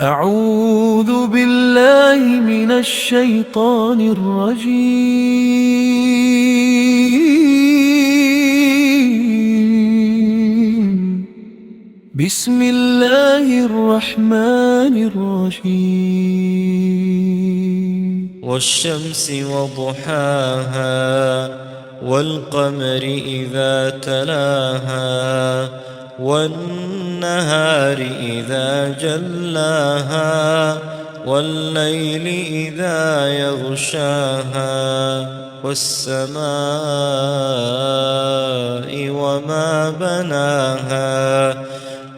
أعوذ بالله من الشيطان الرجيم. بسم الله الرحمن الرحيم. والشمس وضحاها والقمر إذا تلاها والنهار إذا جلاها والليل إذا يغشاها والسماء وما بناها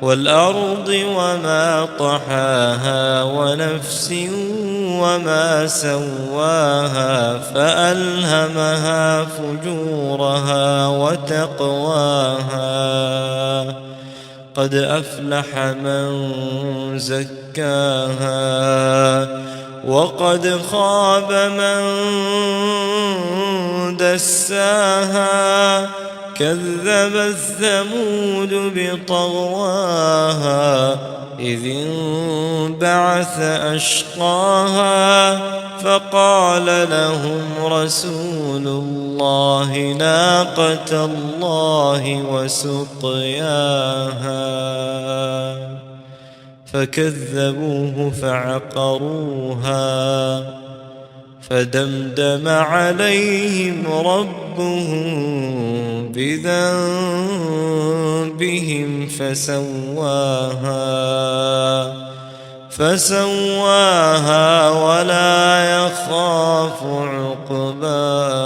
والأرض وما طحاها ونفس وما سواها فألهمها فجورها وتقواها قد أفلح من زكاها وقد خاب من دساها كذبت ثمود بطغواها إذ انبعث أشقاها فقال لهم رسول الله ناقة الله وسقياها فكذبوه فعقروها فدمدم عليهم ربهم بذنبهم فسواها ولا يخاف عقباها.